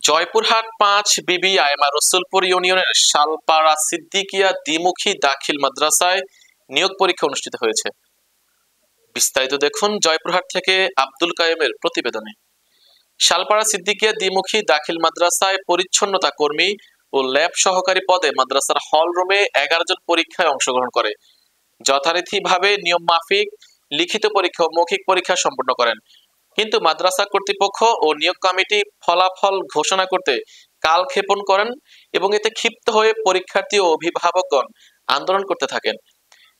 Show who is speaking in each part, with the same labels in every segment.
Speaker 1: জয়পুরহাট ৫ বিবি আয়মা রসুলপুর ইউনিয়নের শালপাড়া সিদ্দিকিয়া দ্বিমুখী দাখিল মাদ্রাসায় নিয়োগ পরীক্ষা অনুষ্ঠিত হয়েছে। বিস্তারিত দেখুন জয়পুরহাট থেকে আব্দুল কায়েমের প্রতিবেদনে। শালপাড়া সিদ্দিকিয়া দ্বিমুখী দাখিল মাদ্রাসায় পরিচ্ছন্নতা কর্মী ও ল্যাব সহকারী পদে মাদ্রাসার হল রুমে ১১ জন পরীক্ষায় অংশগ্রহণ করে যথারীতিভাবে নিয়ম মাফিক লিখিত পরীক্ষা ও মৌখিক পরীক্ষা সম্পন্ন করেন। কিন্তু মাদ্রাসা কর্তৃপক্ষ ও নিয়োগ কমিটি ফলাফল ঘোষণা করতে কালক্ষেপণ করেন এবং এতে ক্ষিপ্ত হয়ে পরীক্ষার্থী ও অভিভাবকগণ আন্দোলন করতে থাকেন।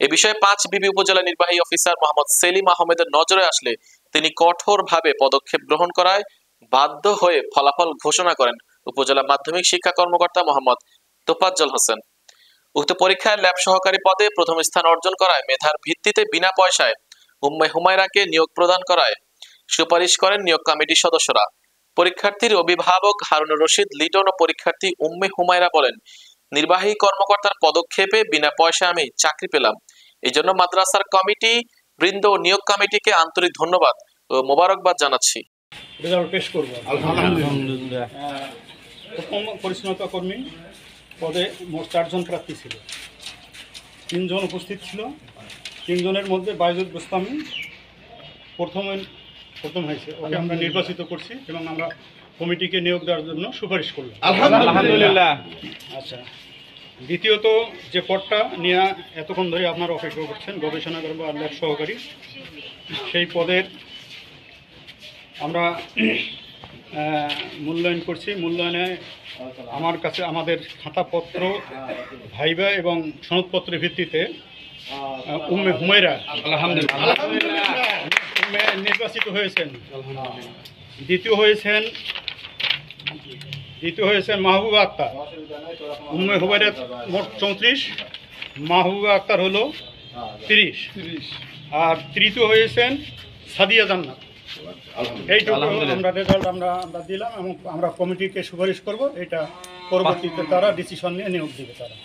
Speaker 1: এ বিষয়ে ৫ বিবি উপজেলা নির্বাহী অফিসার মোহাম্মদ সেলিম আহমেদের নজরে আসলে তিনি কঠোরভাবে পদক্ষেপ গ্রহণ করায় বাধ্য হয়ে ফলাফল ঘোষণা করেন উপজেলা মাধ্যমিক শিক্ষা কর্মকর্তা মোহাম্মদ তোফাজ্জল হোসেন। উক্ত পরীক্ষায় ল্যাব সহকারী পদে প্রথম স্থান অর্জন করায় মেধার ভিত্তিতে বিনা পয়সায় উম্মে হুমায়রাকে নিয়োগ প্রদান করায় সুপারিশ করেন নিয়োগ কমিটির সদস্যরা। পরীক্ষার্থীর অভিভাবক হারুনুর রশিদ লিটন ও পরীক্ষার্থী উম্মে হুমায়রা বলেন, নির্বাহী কর্মকর্তার পদক্ষেপে বিনা পয়সায় আমি চাকরি পেলাম। এই জন্য মাদ্রাসার কমিটি বৃন্দ ও নিয়োগ কমিটিকে আন্তরিক ধন্যবাদ ও মোবারকবাদ জানাচ্ছি।
Speaker 2: রেজাল্ট পেশ করব। আলহামদুলিল্লাহ। প্রথম পরিচ্ছন্নতা কর্মী পদে মোট 4 জন প্রার্থী ছিল। 3 জন উপস্থিত ছিল। 3 জনের মধ্যে বাইজুল গোস্তামি প্রথম হয়েছে। ওকে আমরা নির্বাচিত করছি এবং আমরা কমিটিকে নিয়োগ দেওয়ার জন্য সুপারিশ করলাম।
Speaker 3: আলহামদুলিল্লাহ।
Speaker 2: আচ্ছা, দ্বিতীয়ত যে পদটা নিয়ে এতক্ষণ ধরে আপনারা অপেক্ষা করছেন, গবেষণাগার বা ল্যাব সহকারী, সেই পদের আমরা মূল্যায়ন করছি। মূল্যায়নে আমার কাছে আমাদের খাতাপত্র, ভাইবা এবং সনদপত্রের ভিত্তিতে উম্মে হুমায়রা নির্বাচিত হয়েছেন। দ্বিতীয় হয়েছেন মাহবুবা আক্তার। উম্মে হুমায়রা মোট 34, মাহবুবা আক্তার হলো 30। আর তৃতীয় হয়েছেন সাদিয়া জান্নাত। এইটুকু আমরা রেজাল্ট আমরা দিলাম এবং আমরা কমিটিকে সুপারিশ করব। এটা পরবর্তীতে তারা ডিসিশন নিয়ে নিয়োগ দিবে তারা।